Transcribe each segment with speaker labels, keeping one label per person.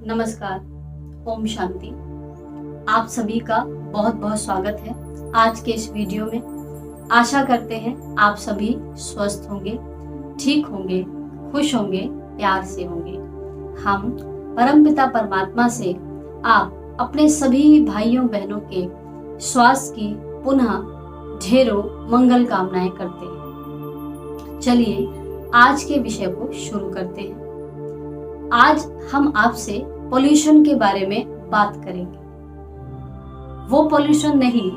Speaker 1: नमस्कार। ओम शांति। आप सभी का बहुत बहुत स्वागत है आज के इस वीडियो में। आशा करते हैं आप सभी स्वस्थ होंगे, ठीक होंगे, खुश होंगे, प्यार से होंगे। हम परमपिता परमात्मा से आप अपने सभी भाइयों बहनों के स्वास्थ्य की पुनः ढेरों मंगल कामनाएं करते हैं। चलिए आज के विषय को शुरू करते हैं। आज हम आपसे पॉल्यूशन के बारे में बात करेंगे। वो पॉल्यूशन नहीं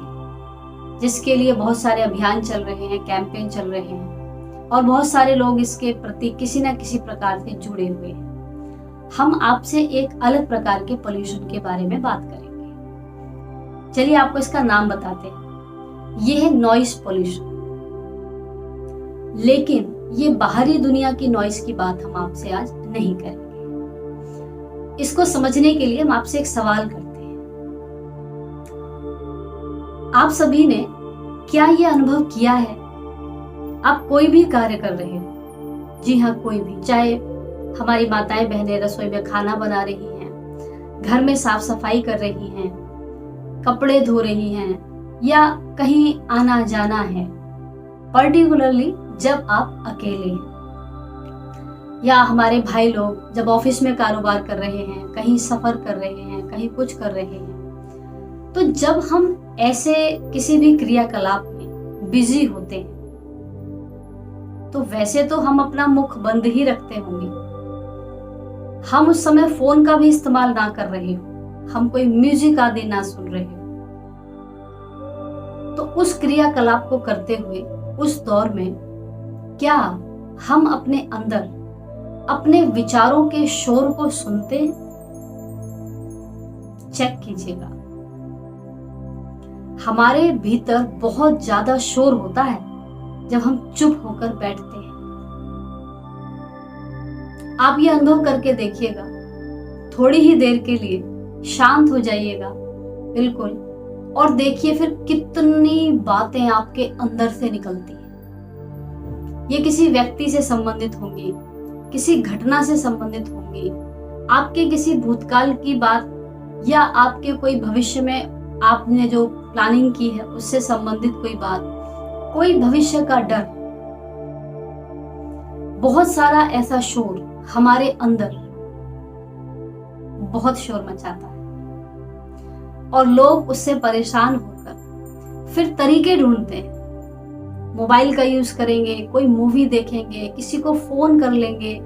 Speaker 1: जिसके लिए बहुत सारे अभियान चल रहे हैं, कैंपेन चल रहे हैं और बहुत सारे लोग इसके प्रति किसी न किसी प्रकार से जुड़े हुए हैं। हम आपसे एक अलग प्रकार के पॉल्यूशन के बारे में बात करेंगे। चलिए आपको इसका नाम बताते हैं। ये है नॉइस पॉल्यूशन। लेकिन ये बाहरी दुनिया की नॉइस की बात हम आपसे आज नहीं करेंगे। इसको समझने के लिए हम आपसे एक सवाल करते हैं। आप सभी ने क्या ये अनुभव किया है, आप कोई भी कार्य कर रहे हो, जी हाँ कोई भी, चाहे हमारी माताएं बहनें रसोई में खाना बना रही हैं, घर में साफ सफाई कर रही हैं, कपड़े धो रही हैं या कहीं आना जाना है, पर्टिकुलरली जब आप अकेले हैं, या हमारे भाई लोग जब ऑफिस में कारोबार कर रहे हैं, कहीं सफर कर रहे हैं, कहीं कुछ कर रहे हैं। तो जब हम ऐसे किसी भी क्रियाकलाप में बिजी होते हैं तो वैसे तो हम अपना मुख बंद ही रखते होंगे। हम उस समय फोन का भी इस्तेमाल ना कर रहे हो, हम कोई म्यूजिक आदि ना सुन रहे हो। तो उस क्रियाकलाप को करते हुए उस दौर में क्या हम अपने अंदर अपने विचारों के शोर को सुनते हैं? चेक कीजिएगा। हमारे भीतर बहुत ज्यादा शोर होता है जब हम चुप होकर बैठते हैं। आप ये अनुभव करके देखिएगा। थोड़ी ही देर के लिए शांत हो जाइएगा बिल्कुल, और देखिए फिर कितनी बातें आपके अंदर से निकलती हैं। ये किसी व्यक्ति से संबंधित होंगी, किसी घटना से संबंधित होंगी, आपके किसी भूतकाल की बात या आपके कोई भविष्य में आपने जो प्लानिंग की है उससे संबंधित कोई बात, कोई भविष्य का डर। बहुत सारा ऐसा शोर हमारे अंदर बहुत शोर मचाता है और लोग उससे परेशान होकर फिर तरीके ढूंढते हैं। मोबाइल का यूज करेंगे, कोई मूवी देखेंगे, किसी को फोन कर लेंगे,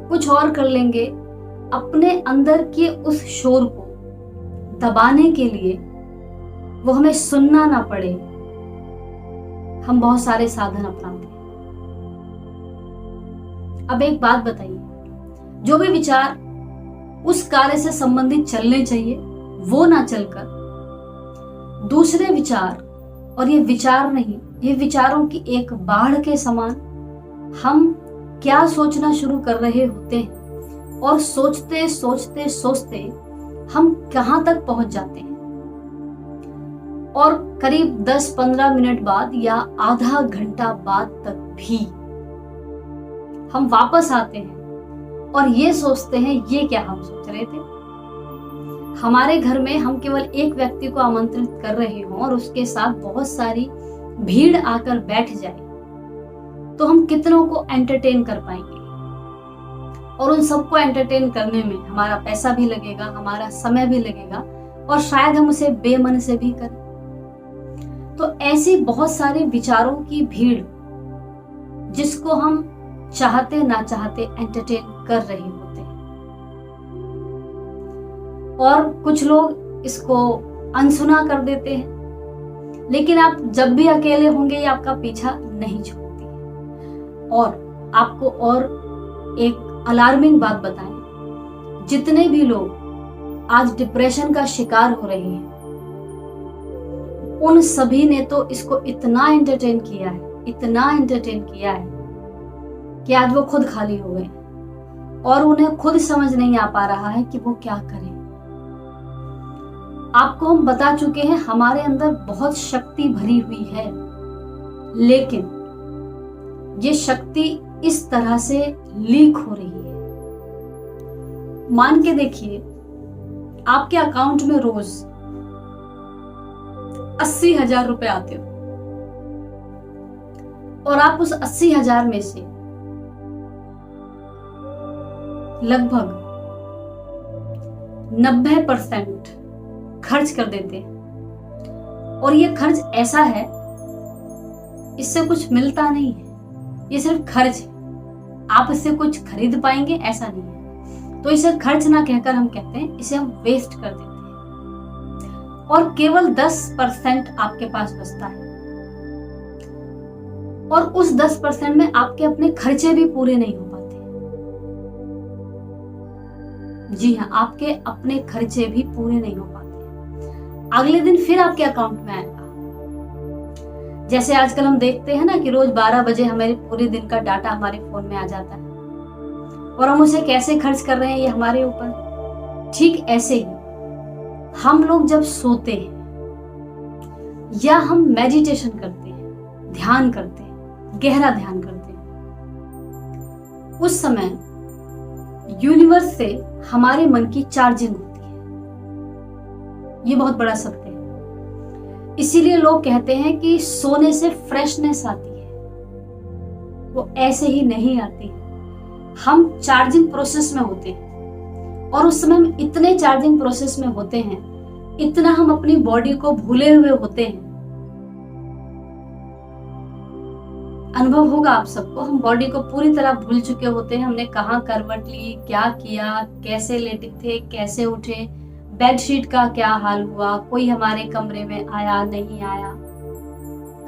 Speaker 1: कुछ और कर लेंगे, अपने अंदर के उस शोर को दबाने के लिए, वो हमें सुनना ना पड़े, हम बहुत सारे साधन अपनाते हैं। अब एक बात बताइए, जो भी विचार उस कार्य से संबंधित चलने चाहिए वो ना चलकर दूसरे विचार, और ये विचार नहीं, ये विचारों की एक बाढ़ के समान हम क्या सोचना शुरू कर रहे होते हैं, और सोचते सोचते सोचते हम कहां तक पहुंच जाते हैं। और करीब 10-15 मिनट बाद या आधा घंटा बाद तक भी हम वापस आते हैं और ये सोचते हैं ये क्या हम सोच रहे थे। हमारे घर में हम केवल एक व्यक्ति को आमंत्रित कर रहे हों और उसके साथ बहुत सारी भीड़ आकर बैठ जाए तो हम कितनों को एंटरटेन कर पाएंगे, और उन सबको एंटरटेन करने में हमारा पैसा भी लगेगा, हमारा समय भी लगेगा, और शायद हम उसे बेमन से भी करें। तो ऐसी बहुत सारे विचारों की भीड़ जिसको हम चाहते ना चाहते एंटरटेन कर रहे होते हैं, और कुछ लोग इसको अनसुना कर देते हैं। लेकिन आप जब भी अकेले होंगे ये आपका पीछा नहीं छोड़ती है। और आपको और एक अलार्मिंग बात बताएं, जितने भी लोग आज डिप्रेशन का शिकार हो रहे हैं उन सभी ने तो इसको इतना एंटरटेन किया है, इतना एंटरटेन किया है कि आज वो खुद खाली हो गए और उन्हें खुद समझ नहीं आ पा रहा है कि वो क्या करें। आपको हम बता चुके हैं हमारे अंदर बहुत शक्ति भरी हुई है, लेकिन ये शक्ति इस तरह से लीक हो रही है। मान के देखिए आपके अकाउंट में रोज 80,000 रुपए आते हो और आप उस 80,000 में से लगभग 90% खर्च कर देते हैं, और ये खर्च ऐसा है, इससे कुछ मिलता नहीं है, ये सिर्फ खर्च है, आप इससे कुछ खरीद पाएंगे ऐसा नहीं है। तो इसे खर्च ना कहकर हम कहते हैं इसे हम वेस्ट कर देते हैं, और केवल 10% आपके पास बचता है, और उस 10% में आपके अपने खर्चे भी पूरे नहीं हो पाते। जी हाँ, आपके अपने खर्चे भी पूरे नहीं हो पाते। अगले दिन फिर आपके अकाउंट में आएगा। जैसे आजकल हम देखते हैं ना कि रोज 12 बजे हमारे पूरे दिन का डाटा हमारे फोन में आ जाता है, और हम उसे कैसे खर्च कर रहे हैं ये हमारे ऊपर। ठीक ऐसे ही हम लोग जब सोते हैं या हम मेडिटेशन करते हैं, ध्यान करते हैं, गहरा ध्यान करते हैं, उस समय यूनिवर्स से हमारे मन की चार्जिंग होती है। ये बहुत बड़ा सत्य है। इसीलिए लोग कहते हैं कि सोने से फ्रेशनेस आती है, वो ऐसे ही नहीं आती है। हम चार्जिंग प्रोसेस में होते हैं, और उस समय हम इतने चार्जिंग प्रोसेस में होते हैं, इतना हम अपनी बॉडी को भूले हुए होते हैं। अनुभव होगा आप सबको, हम बॉडी को पूरी तरह भूल चुके होते हैं। हमने कहाँ करवट ली, क्या किया, कैसे लेटे थे, कैसे उठे, बेडशीट का क्या हाल हुआ, कोई हमारे कमरे में आया नहीं आया,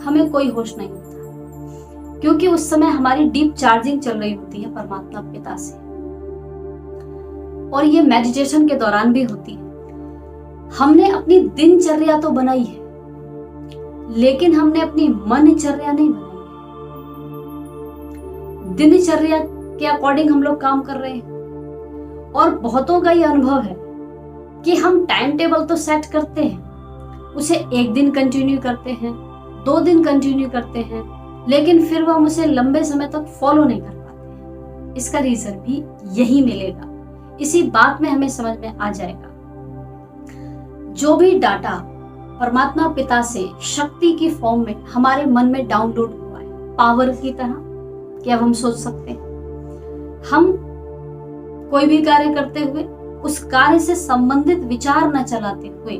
Speaker 1: हमें कोई होश नहीं होता, क्योंकि उस समय हमारी डीप चार्जिंग चल रही होती है परमात्मा पिता से। और ये मेडिटेशन के दौरान भी होती है। हमने अपनी दिनचर्या तो बनाई है, लेकिन हमने अपनी मनचर्या नहीं बनाई है। दिनचर्या के अकॉर्डिंग हम लोग काम कर रहे हैं, और बहुतों का ये अनुभव है कि हम टाइम टेबल तो सेट करते हैं, उसे 1 दिन कंटिन्यू करते हैं, 2 दिन कंटिन्यू करते हैं, लेकिन फिर वो हम उसे लंबे समय तक फॉलो नहीं कर पाते। इसका रीजन भी यही मिलेगा, इसी बात में हमें समझ में आ जाएगा। जो भी डाटा परमात्मा पिता से शक्ति की फॉर्म में हमारे मन में डाउनलोड हुआ है, पावर की तरह, क्या हम सोच सकते हैं, हम कोई भी कार्य करते हुए उस कार्य से संबंधित विचार न चलाते हुए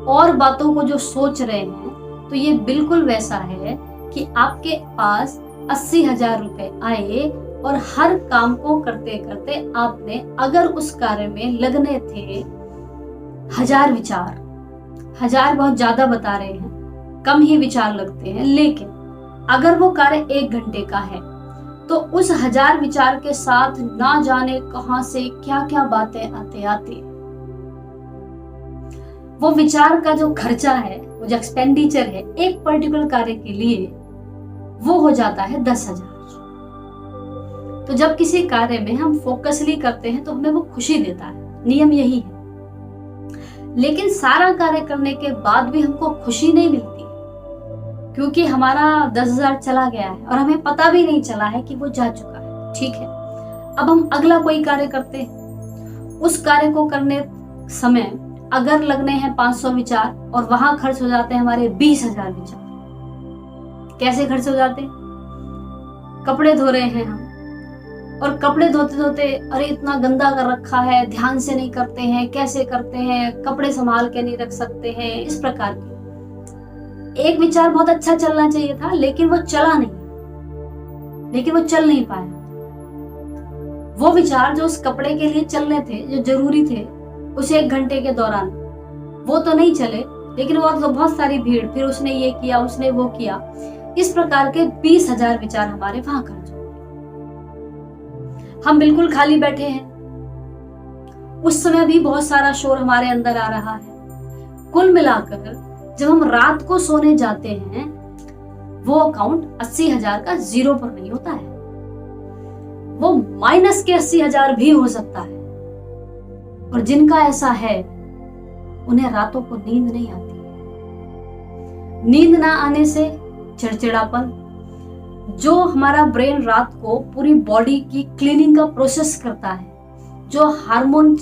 Speaker 1: और बातों को जो सोच रहे हैं, तो ये बिल्कुल वैसा है कि आपके पास 80,000 रुपए आए, और हर काम को करते करते आपने अगर उस कार्य में लगने थे 1000 विचार, 1000 बहुत ज्यादा बता रहे हैं, कम ही विचार लगते हैं, लेकिन अगर वो कार्य 1 घंटे का है तो उस 1000 विचार के साथ ना जाने कहां से क्या क्या बातें आते आते, वो विचार का जो खर्चा है, वो जो एक्सपेंडिचर है एक पर्टिकुलर कार्य के लिए, वो हो जाता है 10,000। तो जब किसी कार्य में हम फोकसली करते हैं तो हमें वो खुशी देता है, नियम यही है। लेकिन सारा कार्य करने के बाद भी हमको खुशी नहीं मिलती, क्योंकि हमारा 10,000 चला गया है और हमें पता भी नहीं चला है कि वो जा चुका है। ठीक है, अब हम अगला कोई कार्य करते हैं, उस कार्य को करने समय अगर लगने हैं 500 विचार और वहां खर्च हो जाते हैं हमारे 20,000 विचार। कैसे खर्च हो जाते हैं? कपड़े धो रहे हैं हम, और कपड़े धोते धोते अरे इतना गंदा कर रखा है, ध्यान से नहीं करते हैं, कैसे करते हैं, कपड़े संभाल के नहीं रख सकते हैं, इस प्रकार की। एक विचार बहुत अच्छा चलना चाहिए था, लेकिन वो चला नहीं, लेकिन वो चल नहीं पाया। वो विचार जो उस कपड़े के लिए चलने थे, जो जरूरी थे उस 1 घंटे के दौरान, वो तो नहीं चले, लेकिन वो तो बहुत सारी भीड़, फिर उसने ये किया, उसने वो किया, इस प्रकार के 20,000 विचार हमारे वहां खर्च हो गए। हम बिल्कुल खाली बैठे हैं, उस समय भी बहुत सारा शोर हमारे अंदर आ रहा है। कुल मिलाकर जब हम रात को सोने जाते हैं, वो अकाउंट 80,000 का 0 पर नहीं होता है, वो माइनस के 80,000 भी हो सकता है। और जिनका ऐसा है उन्हें रातों को नींद नहीं आती। नींद ना आने से चिड़चिड़ापन, जो हमारा ब्रेन रात को पूरी बॉडी की क्लीनिंग का प्रोसेस करता है, जो हार्मोन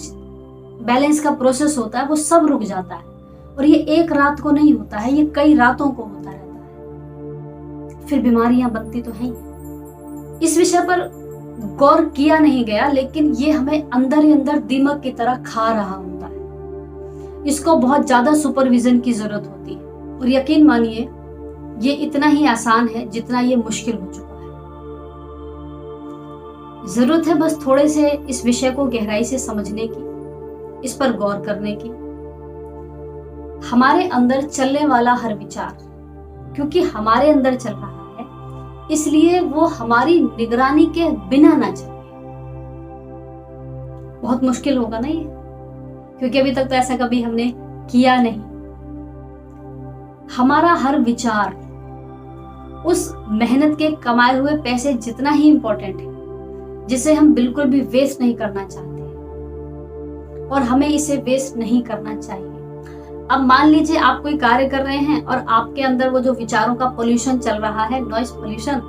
Speaker 1: बैलेंस का प्रोसेस होता है वो सब रुक जाता है। और ये एक रात को नहीं होता है, ये कई रातों को होता रहता है। फिर बीमारियां बनती तो हैं ही। इस विषय पर गौर किया नहीं गया, लेकिन ये हमें अंदर ही अंदर दीमक की तरह खा रहा होता है। इसको बहुत ज्यादा सुपरविजन की जरूरत होती है। और यकीन मानिए ये इतना ही आसान है जितना ये मुश्किल हो चुका है। जरूरत है बस थोड़े से इस विषय को गहराई से समझने की, इस पर गौर करने की। हमारे अंदर चलने वाला हर विचार, क्योंकि हमारे अंदर चल रहा है, इसलिए वो हमारी निगरानी के बिना ना चले। बहुत मुश्किल होगा ना ये, क्योंकि अभी तक तो ऐसा कभी हमने किया नहीं। हमारा हर विचार उस मेहनत के कमाए हुए पैसे जितना ही इंपॉर्टेंट है, जिसे हम बिल्कुल भी वेस्ट नहीं करना चाहते, और हमें इसे वेस्ट नहीं करना चाहिए। अब मान लीजिए आप कोई कार्य कर रहे हैं और आपके अंदर वो जो विचारों का पोल्यूशन चल रहा है, नॉइज पोल्यूशन,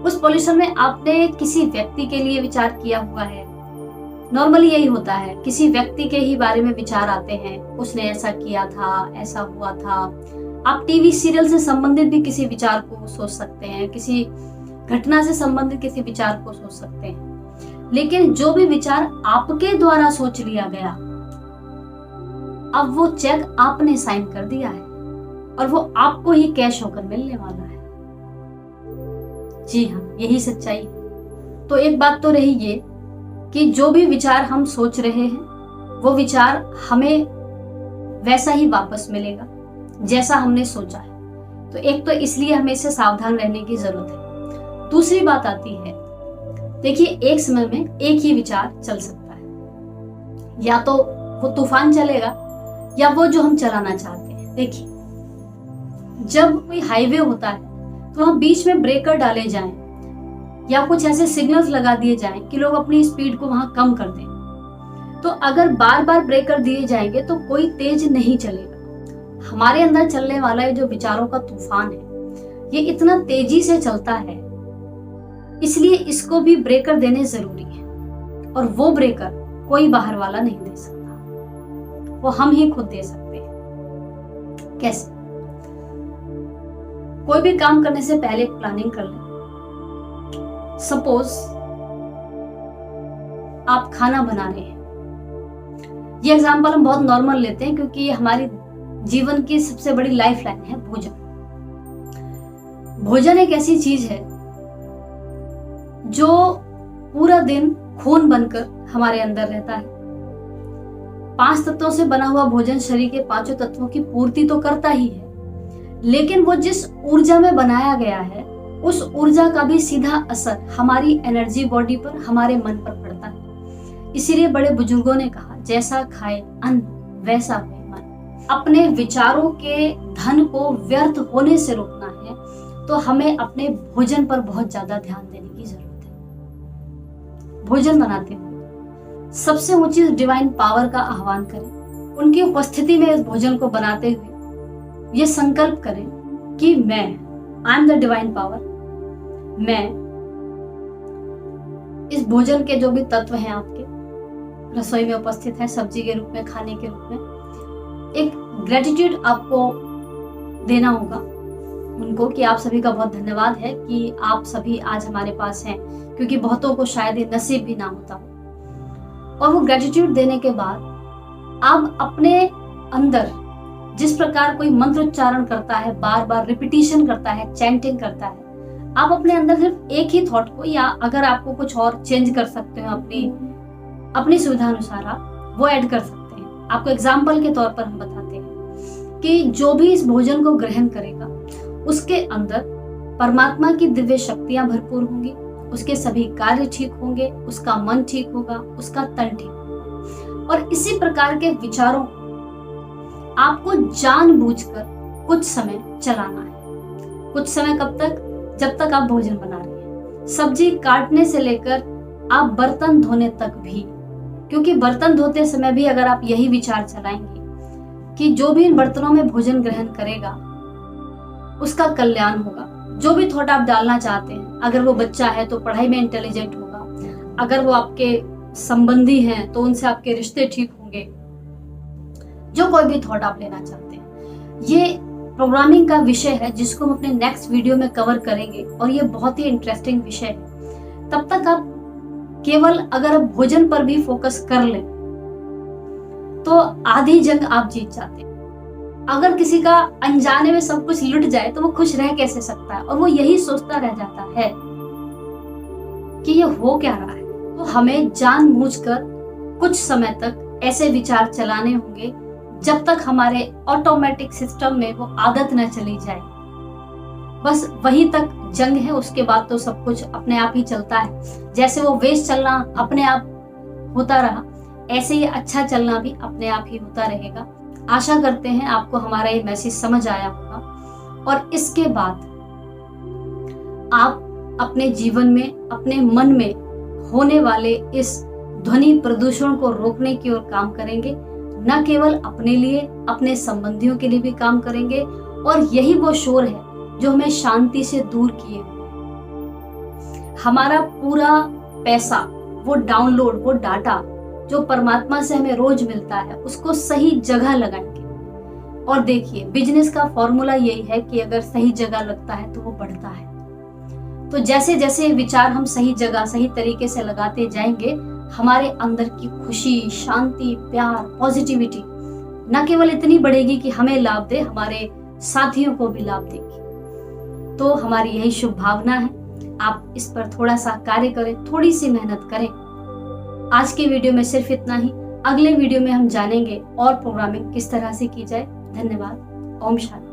Speaker 1: उस पोल्यूशन में आपने किसी व्यक्ति के लिए विचार किया हुआ है। नॉर्मली यही होता है, किसी व्यक्ति के ही बारे में विचार आते हैं, उसने ऐसा किया था, ऐसा हुआ था। आप टीवी सीरियल से संबंधित भी किसी विचार को सोच सकते हैं, किसी घटना से संबंधित किसी विचार को सोच सकते हैं। लेकिन जो भी विचार आपके द्वारा सोच लिया गया, अब वो चेक आपने साइन कर दिया है और वो आपको ही कैश होकर मिलने वाला है। जी हाँ, यही सच्चाई है। तो एक बात तो रही ये कि जो भी विचार हम सोच रहे हैं, वो विचार हमें वैसा ही वापस मिलेगा जैसा हमने सोचा है। तो एक तो इसलिए हमें इससे सावधान रहने की जरूरत है। दूसरी बात आती है, देखिए एक समय में एक ही विचार चल सकता है, या तो वो तूफान चलेगा या वो जो हम चलाना चाहते हैं। देखिए जब कोई हाईवे होता है तो वहां बीच में ब्रेकर डाले जाएं या कुछ ऐसे सिग्नल्स लगा दिए जाएं कि लोग अपनी स्पीड को वहां कम कर दें। तो अगर बार बार ब्रेकर दिए जाएंगे तो कोई तेज नहीं चलेगा। हमारे अंदर चलने वाला ये जो विचारों का तूफान है, ये इतना तेजी से चलता है, इसलिए इसको भी ब्रेकर देने जरूरी है। और वो ब्रेकर कोई बाहर वाला नहीं दे सकता, वो हम ही खुद दे सकते हैं। कैसे? कोई भी काम करने से पहले प्लानिंग कर लें। सपोज आप खाना बना रहे हैं, ये एग्जांपल हम बहुत नॉर्मल लेते हैं क्योंकि ये हमारी जीवन की सबसे बड़ी लाइफ लाइन है, भोजन। भोजन एक ऐसी चीज है जो पूरा दिन खून बनकर हमारे अंदर रहता है। 5 तत्वों से बना हुआ भोजन शरीर के 5 तत्वों की पूर्ति तो करता ही है, लेकिन वो जिस ऊर्जा में बनाया गया है, उस ऊर्जा का भी सीधा असर हमारी एनर्जी बॉडी पर, हमारे मन पर पड़ता है। इसीलिए बड़े बुजुर्गों ने कहा, जैसा खाए अन्न वैसा हुए मन। अपने विचारों के धन को व्यर्थ होने से रोकना है तो हमें अपने भोजन पर बहुत ज्यादा ध्यान देने की जरूरत है। भोजन बनाते हुए सबसे ऊंची डिवाइन पावर का आह्वान करें। उनकी उपस्थिति में इस भोजन को बनाते हुए ये संकल्प करें कि मैं, I am the divine power, मैं इस भोजन के जो भी तत्व हैं आपके रसोई में उपस्थित है, सब्जी के रूप में, खाने के रूप में, एक ग्रेटिट्यूड आपको देना होगा उनको कि आप सभी का बहुत धन्यवाद है कि आप सभी आज हमारे पास हैं, क्योंकि बहुतों को शायद ये नसीब भी ना होता हो। और वो ग्रेटिट्यूड देने के बाद आप अपने अंदर जिस प्रकार कोई मंत्र उच्चारण करता है, बार बार रिपीटिशन करता है, चैंटिंग करता है, आप अपने अंदर सिर्फ एक ही थॉट को, या अगर आपको कुछ और चेंज कर सकते हो अपनी सुविधा अनुसार, आप वो ऐड कर सकते हैं। आपको एग्जाम्पल के तौर पर हम बताते हैं कि जो भी इस भोजन को ग्रहण करेगा उसके अंदर परमात्मा की दिव्य शक्तियां भरपूर होंगी, उसके सभी कार्य ठीक होंगे, उसका मन ठीक होगा, उसका तन ठीक होगा। और इसी प्रकार के विचारों आपको जानबूझकर कुछ समय चलाना है। कुछ समय कब तक? जब तक आप भोजन बना रहे हैं। सब्जी काटने से लेकर आप बर्तन धोने तक भी, क्योंकि बर्तन धोते समय भी अगर आप यही विचार चलाएंगे कि जो भी इन बर्तनों में भोजन ग्रहण करेगा उसका कल्याण होगा। जो भी थॉट आप डालना चाहते हैं, अगर वो बच्चा है तो पढ़ाई में इंटेलिजेंट होगा, अगर वो आपके संबंधी हैं तो उनसे आपके रिश्ते ठीक होंगे, होंगे, जो कोई भी थॉट आप लेना चाहते हैं। ये प्रोग्रामिंग का विषय है जिसको हम अपने नेक्स्ट वीडियो में कवर करेंगे और ये बहुत ही इंटरेस्टिंग विषय है। तब तक आप केवल अगर आप भोजन पर भी फोकस कर लें तो आधी जंग आप जीत जाते हैं। अगर किसी का अनजाने में सब कुछ लुट जाए तो वो खुश रह कैसे सकता है, और वो यही सोचता रह जाता है कि ये हो क्या रहा है। तो हमें जानबूझकर कुछ समय तक ऐसे विचार चलाने होंगे जब तक हमारे ऑटोमेटिक सिस्टम में वो आदत न चली जाए। बस वहीं तक जंग है, उसके बाद तो सब कुछ अपने आप ही चलता है। जैसे वो वेस्ट चलना अपने आप होता रहा, ऐसे ही अच्छा चलना भी अपने आप ही होता रहेगा। आशा करते हैं आपको हमारा ये मैसेज समझ आया होगा और इसके बाद आप अपने जीवन में, अपने मन में होने वाले इस ध्वनि प्रदूषण को रोकने की ओर काम करेंगे। न केवल अपने लिए, अपने संबंधियों के लिए भी काम करेंगे। और यही वो शोर है जो हमें शांति से दूर किए हुए। हमारा पूरा पैसा, वो डाउनलोड, वो डाटा जो परमात्मा से हमें रोज मिलता है, उसको सही जगह लगाएंगे। और देखिए, बिजनेस का फॉर्मूला यही है कि अगर सही जगह लगता है तो वो बढ़ता है। तो जैसे जैसे विचार हम सही जगह, सही तरीके से लगाते जाएंगे, हमारे अंदर की खुशी, शांति, प्यार, पॉजिटिविटी न केवल इतनी बढ़ेगी कि हमें लाभ दे, हमारे साथियों को भी लाभ देगी। तो हमारी यही शुभ भावना है। आप इस पर थोड़ा सा कार्य करें, थोड़ी सी मेहनत करें। आज के वीडियो में सिर्फ इतना ही। अगले वीडियो में हम जानेंगे और प्रोग्रामिंग किस तरह से की जाए। धन्यवाद। ओम शांति।